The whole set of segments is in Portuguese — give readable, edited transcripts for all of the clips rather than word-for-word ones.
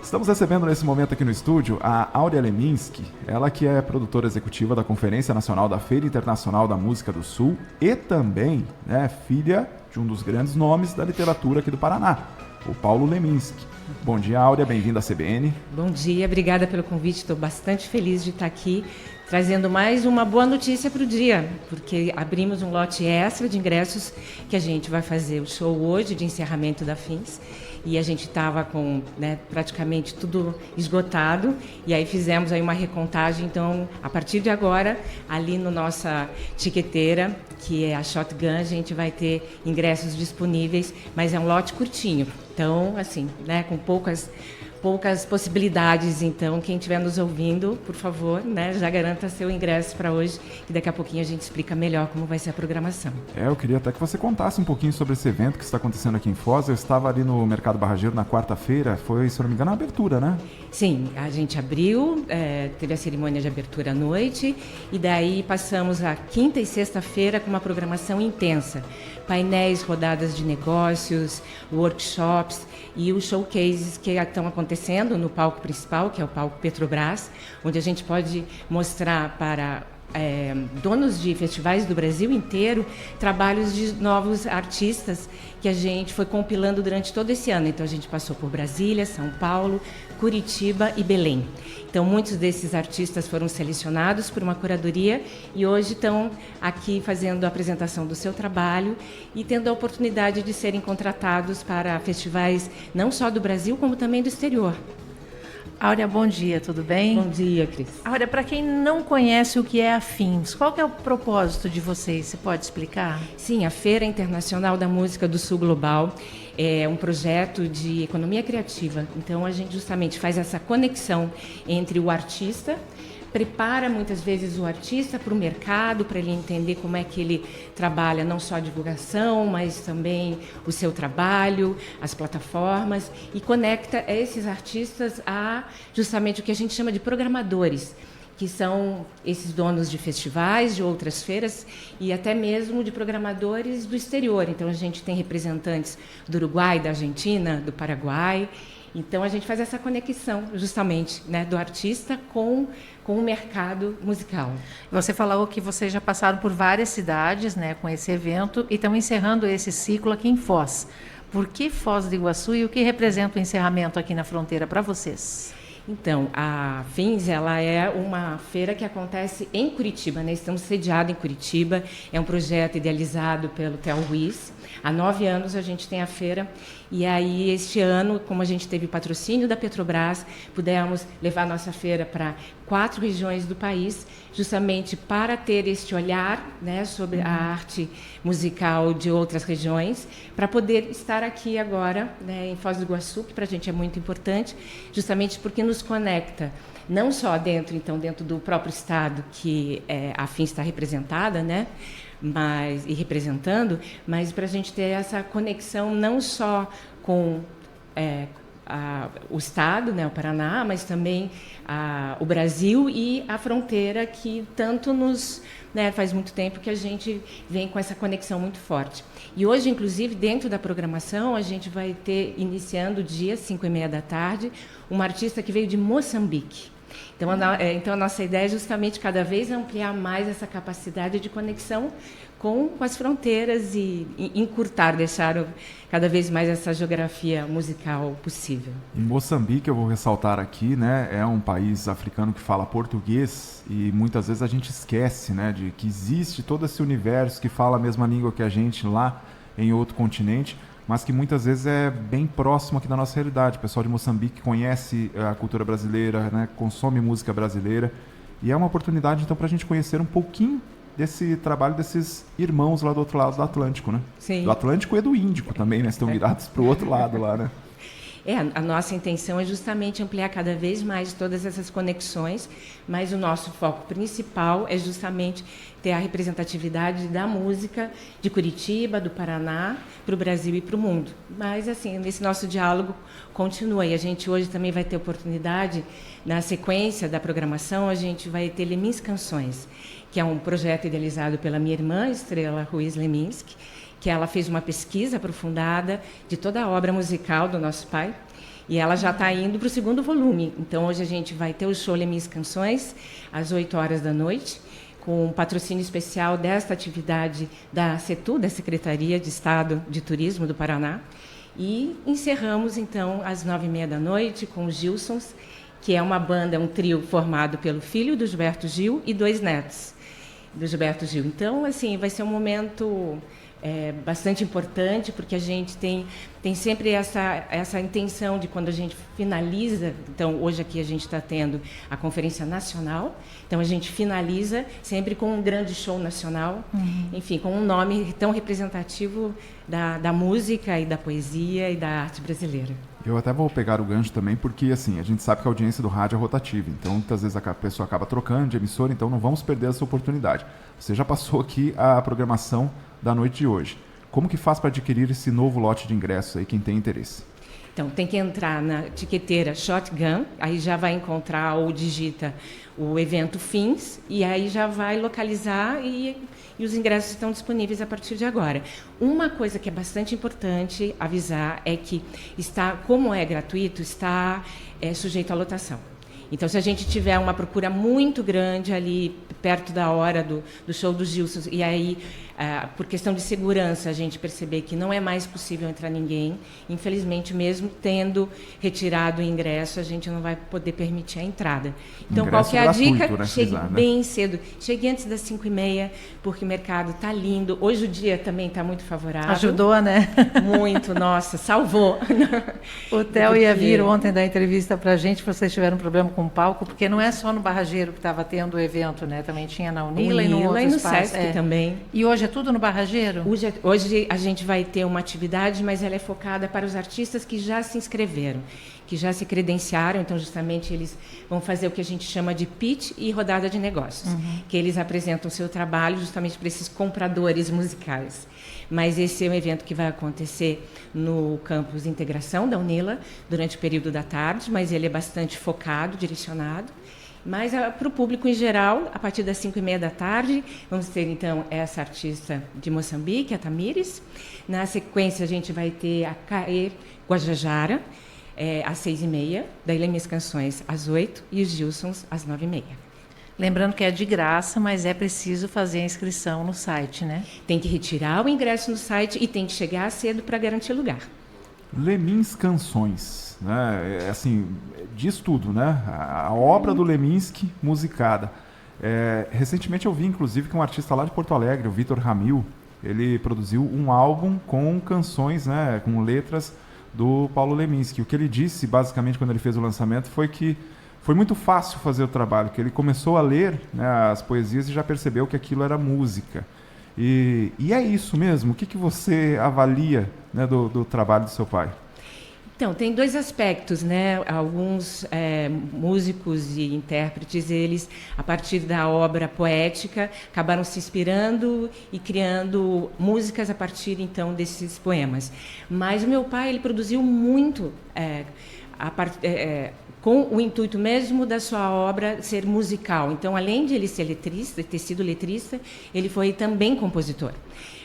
Estamos recebendo nesse momento aqui no estúdio a Áurea Leminski, ela que é produtora executiva da Conferência Nacional da Feira Internacional da Música do Sul e também filha de um dos grandes nomes da literatura aqui do Paraná, o Paulo Leminski. Bom dia, Áurea, bem-vinda à CBN. Bom dia, obrigada pelo convite, estou bastante feliz de estar aqui trazendo mais uma boa notícia para o dia, porque abrimos um lote extra de ingressos que a gente vai fazer o show hoje de encerramento da FINS. E a gente estava com praticamente tudo esgotado, e aí fizemos aí uma recontagem. Então, a partir de agora, ali no nossa tiqueteira, que é a Shotgun, a gente vai ter ingressos disponíveis, mas é um lote curtinho. Então, assim, com poucas possibilidades. Então, quem estiver nos ouvindo, por favor, já garanta seu ingresso para hoje, e daqui a pouquinho a gente explica melhor como vai ser a programação. Eu queria até que você contasse um pouquinho sobre esse evento que está acontecendo aqui em Foz. Eu estava ali no Mercado Barrageiro na quarta-feira, foi, se não me engano, a abertura, né? Sim, a gente abriu, teve a cerimônia de abertura à noite, e daí passamos a quinta e sexta-feira com uma programação intensa. Painéis, rodadas de negócios, workshops e os showcases que estão acontecendo no palco principal, que é o palco Petrobras, onde a gente pode mostrar para donos de festivais do Brasil inteiro trabalhos de novos artistas que a gente foi compilando durante todo esse ano. Então, a gente passou por Brasília, São Paulo, Curitiba e Belém. Então, muitos desses artistas foram selecionados por uma curadoria e hoje estão aqui fazendo a apresentação do seu trabalho e tendo a oportunidade de serem contratados para festivais não só do Brasil, como também do exterior. Áurea, bom dia, tudo bem? Bom dia, Cris. Áurea, para quem não conhece o que é a FINS, qual que é o propósito de vocês? Você pode explicar? Sim, a Feira Internacional da Música do Sul Global é um projeto de economia criativa. Então, a gente justamente faz essa conexão entre o artista, prepara muitas vezes o artista para o mercado, para ele entender como é que ele trabalha não só a divulgação, mas também o seu trabalho, as plataformas, e conecta esses artistas a justamente o que a gente chama de programadores, que são esses donos de festivais, de outras feiras e até mesmo de programadores do exterior. Então, a gente tem representantes do Uruguai, da Argentina, do Paraguai. Então, a gente faz essa conexão, justamente, do artista com o mercado musical. Você falou que vocês já passaram por várias cidades com esse evento e estão encerrando esse ciclo aqui em Foz. Por que Foz do Iguaçu e o que representa o encerramento aqui na fronteira para vocês? Então, a FINS, ela é uma feira que acontece em Curitiba, Estamos sediados em Curitiba, é um projeto idealizado pelo Theo Ruiz. Há 9 anos a gente tem a feira, e aí este ano, como a gente teve patrocínio da Petrobras, pudemos levar a nossa feira para 4 regiões do país, justamente para ter este olhar sobre a arte musical de outras regiões, para poder estar aqui agora em Foz do Iguaçu, que para a gente é muito importante, justamente porque nos conecta não só dentro do próprio estado que a FINS está representada, e representando, mas para a gente ter essa conexão não só com o estado, o Paraná, mas também o Brasil e a fronteira, que tanto nos faz muito tempo que a gente vem com essa conexão muito forte. E hoje, inclusive, dentro da programação, a gente vai ter, iniciando o dia, 5h30 da tarde, uma artista que veio de Moçambique. Então, a nossa ideia é justamente cada vez ampliar mais essa capacidade de conexão com as fronteiras e encurtar, deixar cada vez mais essa geografia musical possível. Em Moçambique, eu vou ressaltar aqui, é um país africano que fala português e muitas vezes a gente esquece, de que existe todo esse universo que fala a mesma língua que a gente lá em outro continente, mas que muitas vezes é bem próximo aqui da nossa realidade. O pessoal de Moçambique conhece a cultura brasileira, consome música brasileira, e é uma oportunidade, então, para a gente conhecer um pouquinho desse trabalho desses irmãos lá do outro lado do Atlântico, Sim. Do Atlântico e do Índico também, Estão virados para o outro lado lá, A nossa intenção é justamente ampliar cada vez mais todas essas conexões, mas o nosso foco principal é justamente ter a representatividade da música de Curitiba, do Paraná, para o Brasil e para o mundo. Mas, assim, esse nosso diálogo continua. E a gente hoje também vai ter oportunidade, na sequência da programação, a gente vai ter Lemins Canções, que é um projeto idealizado pela minha irmã, Estrela Ruiz Leminski, que ela fez uma pesquisa aprofundada de toda a obra musical do nosso pai. E ela já está indo para o segundo volume. Então, hoje a gente vai ter o show Lemis Canções, às 8 horas da noite, com um patrocínio especial desta atividade da CETU, da Secretaria de Estado de Turismo do Paraná. E encerramos, então, às 9h30 da noite, com os Gilsons, que é uma banda, um trio formado pelo filho do Gilberto Gil e 2 netos do Gilberto Gil. Então, assim, vai ser um momento bastante importante, porque a gente tem sempre essa intenção de, quando a gente finaliza, então hoje aqui a gente está tendo a Conferência Nacional, então a gente finaliza sempre com um grande show nacional, enfim, com um nome tão representativo da música e da poesia e da arte brasileira. Eu até vou pegar o gancho também, porque assim, a gente sabe que a audiência do rádio é rotativa, então muitas vezes a pessoa acaba trocando de emissora, então não vamos perder essa oportunidade. Você já passou aqui a programação da noite de hoje. Como que faz para adquirir esse novo lote de ingressos aí, quem tem interesse? Então, tem que entrar na etiqueteira Shotgun, aí já vai encontrar ou digita o evento Fins, e aí já vai localizar e os ingressos estão disponíveis a partir de agora. Uma coisa que é bastante importante avisar é que como é gratuito, está sujeito à lotação. Então, se a gente tiver uma procura muito grande ali, perto da hora do show dos Gilson, e aí, por questão de segurança, a gente perceber que não é mais possível entrar ninguém, infelizmente, mesmo tendo retirado o ingresso, a gente não vai poder permitir a entrada. Então, Ingresso qual que é a dica? né? Chegue bem cedo. Chegue antes das 5h30, porque o mercado está lindo. Hoje o dia também está muito favorável. Ajudou, né? Muito, nossa, salvou. O Theo ia vir ontem dar entrevista para a gente, vocês tiveram um problema com o palco, porque não é só no Barrageiro que estava tendo o evento, né? Também tinha na Unila e no outro espaço. Sesc também. E hoje é tudo no Barrageiro? Hoje a gente vai ter uma atividade, mas ela é focada para os artistas que já se inscreveram, que já se credenciaram, então justamente eles vão fazer o que a gente chama de pitch e rodada de negócios, que eles apresentam o seu trabalho justamente para esses compradores musicais. Mas esse é um evento que vai acontecer no campus de integração da Unila durante o período da tarde, mas ele é bastante focado, direcionado. Mas para o público em geral, a partir das 5h30 da tarde, vamos ter então essa artista de Moçambique, a Tamires. Na sequência a gente vai ter a Caê Guajajara, às 6h30, daí Lemis Canções às 8h e os Gilsons às 9h30. Lembrando que é de graça, mas é preciso fazer a inscrição no site, né? Tem que retirar o ingresso no site e tem que chegar cedo para garantir lugar. Lemis Canções, né? Assim, diz tudo, né? A obra do Leminski musicada. Recentemente eu vi, inclusive, que um artista lá de Porto Alegre, o Vitor Ramil, ele produziu um álbum com canções, né? Com letras do Paulo Leminski. O que ele disse, basicamente, quando ele fez o lançamento, foi que foi muito fácil fazer o trabalho, que ele começou a ler, né, as poesias e já percebeu que aquilo era música. E é isso mesmo? O que você avalia, né, do trabalho do seu pai? Então, tem 2 aspectos, né? Alguns músicos e intérpretes, eles, a partir da obra poética, acabaram se inspirando e criando músicas a partir, então, desses poemas. Mas o meu pai, ele produziu muito com o intuito mesmo da sua obra ser musical. Então, além de ele ser letrista, ter sido letrista, ele foi também compositor.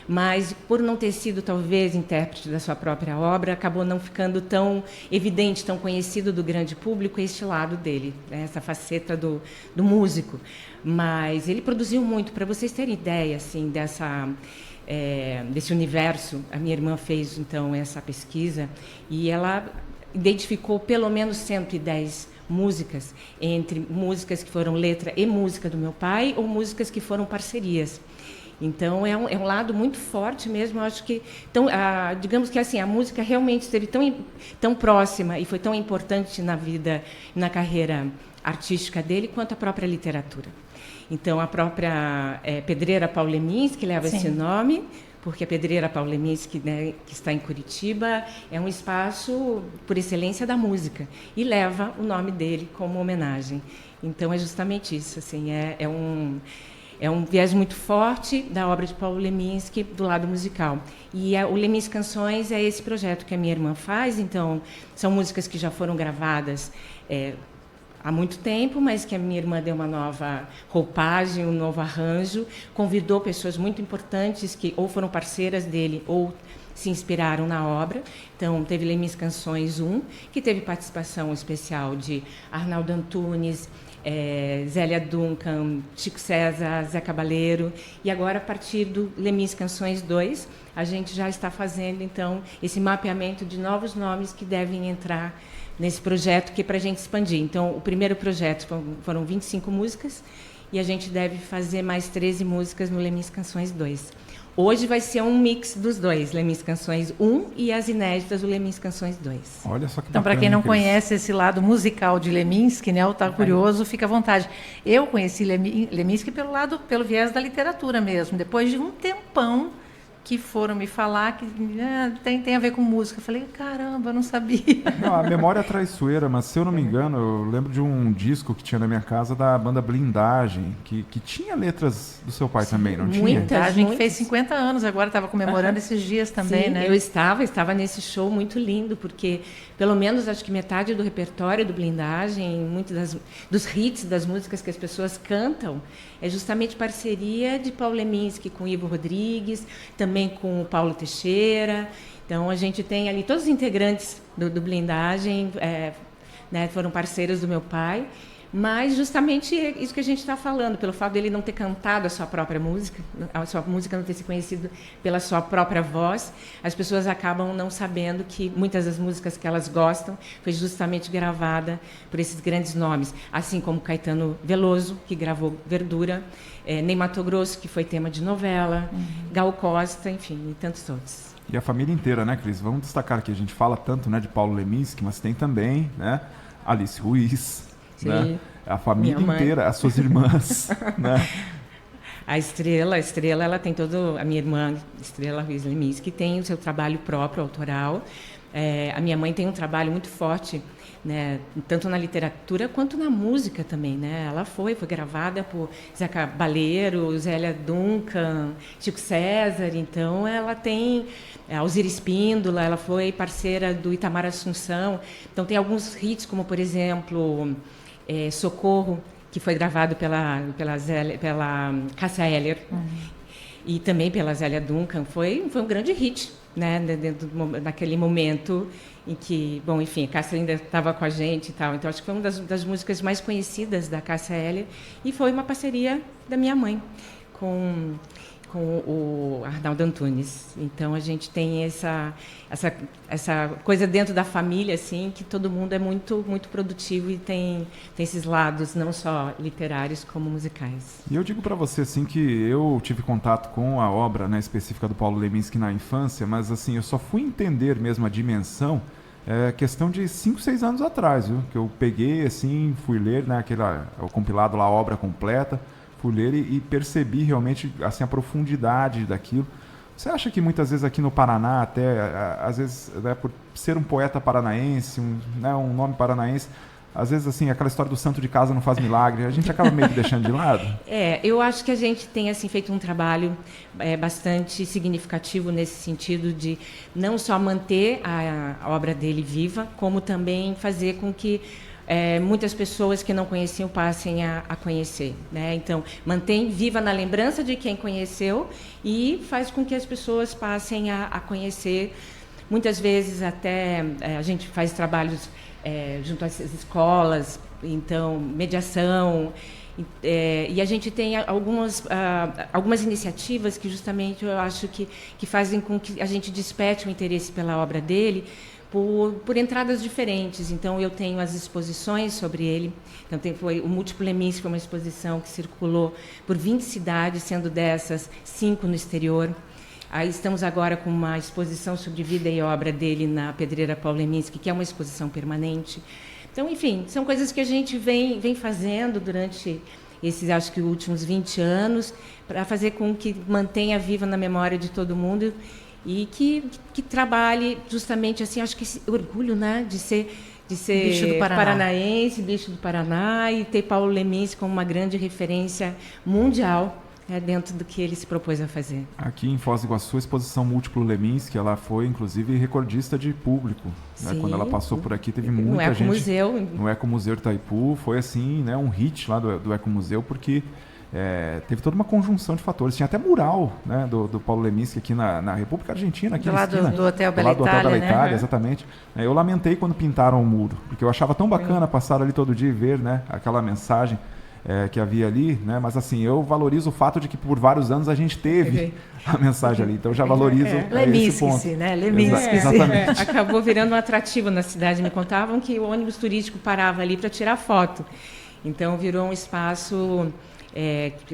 Mas, por não ter sido, talvez, intérprete da sua própria obra, acabou não ficando tão evidente, tão conhecido do grande público este lado dele, né? Essa faceta do músico. Mas ele produziu muito. Para vocês terem ideia assim, desse universo, a minha irmã fez, então, essa pesquisa e ela identificou pelo menos 110 músicas, entre músicas que foram letra e música do meu pai ou músicas que foram parcerias. Então, é um lado muito forte mesmo. Eu acho que, então, digamos que assim, a música realmente esteve tão próxima e foi tão importante na vida, na carreira artística dele, quanto a própria literatura. Então, a própria Pedreira Paulo Leminski, que leva esse nome, porque a Pedreira Paulo Leminski, né, que está em Curitiba, é um espaço por excelência da música e leva o nome dele como homenagem. Então, é justamente isso, assim, é um viés muito forte da obra de Paulo Leminski do lado musical. E o Lemis Canções é esse projeto que a minha irmã faz, então, são músicas que já foram gravadas há muito tempo, mas que a minha irmã deu uma nova roupagem, um novo arranjo, convidou pessoas muito importantes que ou foram parceiras dele ou se inspiraram na obra. Então, teve Lemis Canções 1, que teve participação especial de Arnaldo Antunes, Zélia Duncan, Chico César, Zé Cabaleiro. E agora, a partir do Lemis Canções 2, a gente já está fazendo, então, esse mapeamento de novos nomes que devem entrar nesse projeto, que é para a gente expandir. Então, o primeiro projeto foram 25 músicas, e a gente deve fazer mais 13 músicas no Lemis Canções 2. Hoje vai ser um mix dos dois, Lemis Canções 1 e as inéditas do Lemis Canções 2. Olha só que Então, para quem não conhece esse lado musical de Leminski, né, ou está curioso, fica à vontade. Eu conheci Leminski pelo viés da literatura mesmo. Depois de um tempão que foram me falar que tem a ver com música. Eu falei, caramba, eu não sabia. Não, a memória é traiçoeira, mas se eu não me engano, eu lembro de um disco que tinha na minha casa da banda Blindagem, que tinha letras do seu pai. Sim, também, não tinha? Blindagem, que fez 50 anos agora, estava comemorando esses dias também, sim, né? Eu estava nesse show muito lindo, porque pelo menos acho que metade do repertório do Blindagem, muitos dos hits, das músicas que as pessoas cantam, é justamente parceria de Paulo Leminski com Ivo Rodrigues, também com o Paulo Teixeira. Então, a gente tem ali todos os integrantes do Blindagem, né, foram parceiros do meu pai, mas justamente isso que a gente está falando, pelo fato dele não ter cantado a sua própria música, a sua música não ter se conhecido pela sua própria voz, as pessoas acabam não sabendo que muitas das músicas que elas gostam foi justamente gravada por esses grandes nomes, assim como Caetano Veloso, que gravou Verdura, Ney Matogrosso, que foi tema de novela, Gal Costa, enfim, e tantos outros. E a família inteira, né, Cris? Vamos destacar que a gente fala tanto, né, de Paulo Leminski, mas tem também, né, Alice Ruiz, né? A família inteira, as suas irmãs, né? A Estrela, ela tem todo... A minha irmã, Estrela Ruiz Leminski, tem o seu trabalho próprio, autoral. A minha mãe tem um trabalho muito forte, né, tanto na literatura quanto na música também, né? Ela foi gravada por Zé Cabaleiro, Zélia Duncan, Chico César. Então, ela tem... Alzira Espíndola, ela foi parceira do Itamar Assunção. Então, tem alguns hits, como, por exemplo... Socorro, que foi gravado pela Cássia Eller, e também pela Zélia Duncan, foi um grande hit, né, naquele momento em que, bom, enfim, a Cássia ainda estava com a gente e tal, então acho que foi uma das músicas mais conhecidas da Cássia Eller, e foi uma parceria da minha mãe com o Arnaldo Antunes. Então, a gente tem essa coisa dentro da família, assim, que todo mundo é muito, muito produtivo e tem esses lados, não só literários, como musicais. E eu digo para você, assim, que eu tive contato com a obra, né, específica do Paulo Leminski na infância, mas, assim, eu só fui entender mesmo a dimensão questão de 5, 6 anos atrás, viu? Que eu peguei, assim, fui ler, né, o compilado lá, a obra completa, fui ler e percebi realmente assim, a profundidade daquilo. Você acha que muitas vezes aqui no Paraná, até às vezes, né, por ser um poeta paranaense, um nome paranaense, às vezes assim, aquela história do santo de casa não faz milagre, a gente acaba meio que deixando de lado? Eu acho que a gente tem assim, feito um trabalho bastante significativo nesse sentido de não só manter a obra dele viva, como também fazer com que muitas pessoas que não conheciam passem a conhecer, né? Então, mantém viva na lembrança de quem conheceu e faz com que as pessoas passem a conhecer. Muitas vezes até a gente faz trabalhos junto às escolas, então, mediação, e a gente tem algumas iniciativas que justamente eu acho que fazem com que a gente desperte o interesse pela obra dele, por entradas diferentes. Então, eu tenho as exposições sobre ele. Então, foi o Múltiplo Leminski, foi uma exposição que circulou por 20 cidades, sendo dessas 5 no exterior. Aí estamos agora com uma exposição sobre vida e obra dele na Pedreira Paulo Leminski, que é uma exposição permanente. Então, enfim, são coisas que a gente vem fazendo durante esses, acho que, últimos 20 anos, para fazer com que mantenha viva na memória de todo mundo e que trabalhe justamente assim, acho que esse orgulho, né, de ser bicho do paranaense, bicho do Paraná, e ter Paulo Leminski como uma grande referência mundial dentro do que ele se propôs a fazer. Aqui em Foz do Iguaçu, a exposição Múltiplo Leminski, ela foi inclusive recordista de público, né? Quando ela passou por aqui, teve muita gente no Ecomuseu. No Ecomuseu Itaipu, foi assim, né, um hit lá do Ecomuseu, porque teve toda uma conjunção de fatores. Tinha até mural, né, do Paulo Leminski aqui na República Argentina, aqui do lado do Hotel do Bela lado do Hotel Bela Itália, Itália, né? exatamente. Eu lamentei quando pintaram o muro, porque eu achava tão bacana passar ali todo dia e ver, né, aquela mensagem que havia ali, né? Mas assim, eu valorizo o fato de que por vários anos a gente teve a mensagem ali, então eu já valorizo esse ponto. Né? Leminski, exatamente. Acabou virando um atrativo na cidade. Me contavam que o ônibus turístico parava ali para tirar foto. Então virou um espaço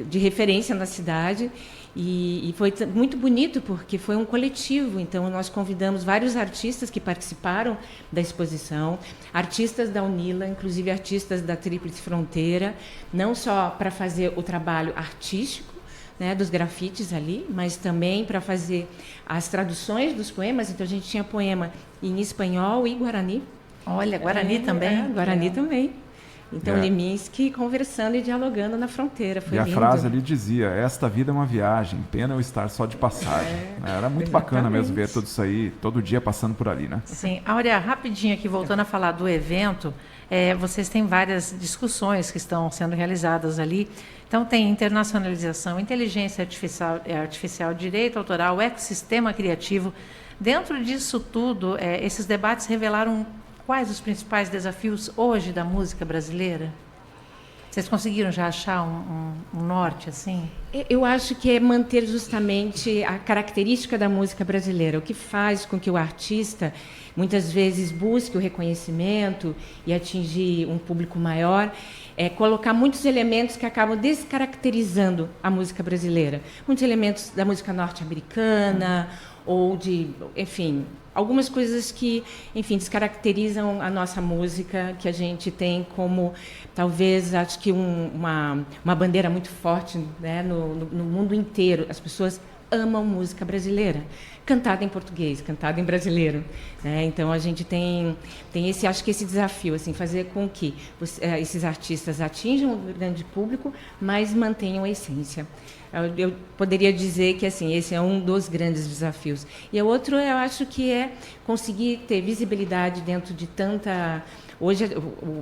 de referência na cidade e foi muito bonito porque foi um coletivo. Então nós convidamos vários artistas que participaram da exposição, artistas da UNILA, inclusive artistas da Tríplice Fronteira, não só para fazer o trabalho artístico, né, dos grafites ali, mas também para fazer as traduções dos poemas. Então a gente tinha poema em espanhol e guarani. Olha, Guarani também. Guarani também. Então, Leminski conversando e dialogando na fronteira. Foi e a lindo. frase ali dizia: esta vida é uma viagem, pena eu estar só de passagem. Era muito bacana mesmo ver tudo isso aí, todo dia passando por ali, né? Sim. Áurea, rapidinho aqui, voltando a falar do evento, vocês têm várias discussões que estão sendo realizadas ali. Então, tem internacionalização, inteligência artificial, direito autoral, ecossistema criativo. Dentro disso tudo, esses debates revelaram quais os principais desafios hoje da música brasileira? Vocês conseguiram já achar um norte assim? Eu acho que é manter justamente a característica da música brasileira, o que faz com que o artista muitas vezes busque o reconhecimento e atingir um público maior, colocar muitos elementos que acabam descaracterizando a música brasileira. Muitos elementos da música norte-americana ou enfim, algumas coisas que, enfim, descaracterizam a nossa música, que a gente tem como, talvez, acho que uma bandeira muito forte, né, no mundo inteiro. As pessoas amam música brasileira, cantada em português, cantada em brasileiro, né? Então a gente tem acho que esse desafio, assim, fazer com que esses artistas atinjam o grande público, mas mantenham a essência. Eu poderia dizer que assim, esse é um dos grandes desafios. E o outro, eu acho que é conseguir ter visibilidade dentro de tanta... Hoje,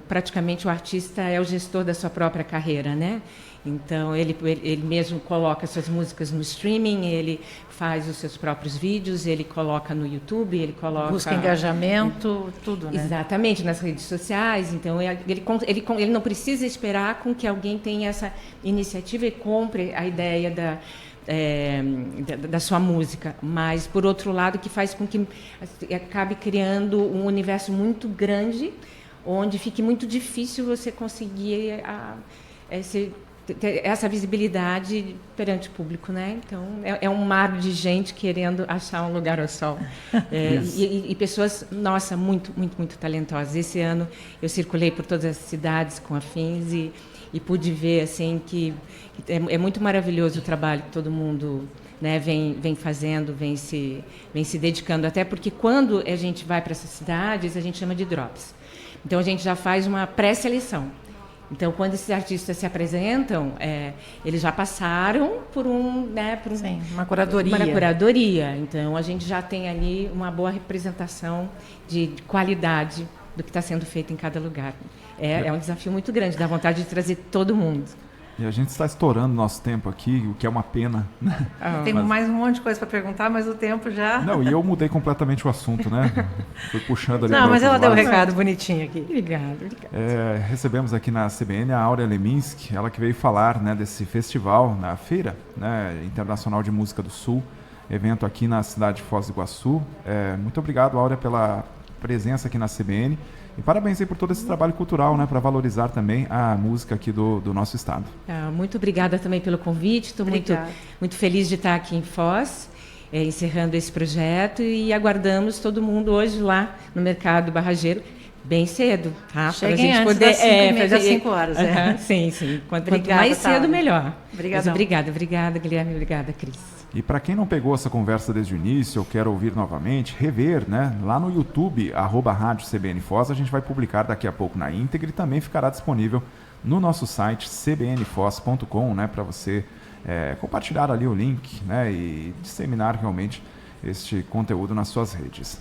praticamente, o artista é o gestor da sua própria carreira, né? Então, ele mesmo coloca suas músicas no streaming, ele faz os seus próprios vídeos, ele coloca no YouTube, ele coloca... Busca engajamento, tudo, né? Exatamente, nas redes sociais. Então, ele não precisa esperar com que alguém tenha essa iniciativa e compre a ideia da sua música, mas, por outro lado, que faz com que acabe criando um universo muito grande, onde fique muito difícil você conseguir ter essa visibilidade perante o público, né? Então, é um mar de gente querendo achar um lugar ao sol. E pessoas, nossa, muito, muito, muito talentosas. Esse ano eu circulei por todas as cidades com a Fins e pude ver, assim, que é muito maravilhoso o trabalho que todo mundo, né, vem fazendo, vem se dedicando. Até porque quando a gente vai para essas cidades, a gente chama de drops. Então, a gente já faz uma pré-seleção. Então, quando esses artistas se apresentam, eles já passaram por Sim, uma curadoria. Uma curadoria. Então, a gente já tem ali uma boa representação de qualidade do que está sendo feito em cada lugar. É um desafio muito grande, dá vontade de trazer todo mundo. E a gente está estourando nosso tempo aqui, o que é uma pena. Né? Tem mais um monte de coisa para perguntar, mas o tempo já... Não, e eu mudei completamente o assunto, né? Fui puxando ali. Não, mas ela deu um recado bonitinho aqui. Obrigada. Recebemos aqui na CBN a Áurea Leminski, ela que veio falar, né, desse festival, na Feira, né, Internacional de Música do Sul, evento aqui na cidade de Foz do Iguaçu. Muito obrigado, Áurea, pela presença aqui na CBN. E parabéns aí por todo esse trabalho cultural, né, para valorizar também a música aqui do nosso estado. Muito obrigada também pelo convite. Estou muito feliz de estar aqui em Foz, encerrando esse projeto, e aguardamos todo mundo hoje lá no Mercado Barrageiro, bem cedo, tá? Cheguem antes das 5 horas. Sim. Quanto mais cedo, melhor. Obrigada, Guilherme. Obrigada, Cris. E para quem não pegou essa conversa desde o início ou quer ouvir novamente, rever, né, lá no YouTube, @Rádio CBN Foz, a gente vai publicar daqui a pouco na íntegra e também ficará disponível no nosso site cbnfoz.com, né, para você compartilhar ali o link, né, e disseminar realmente este conteúdo nas suas redes.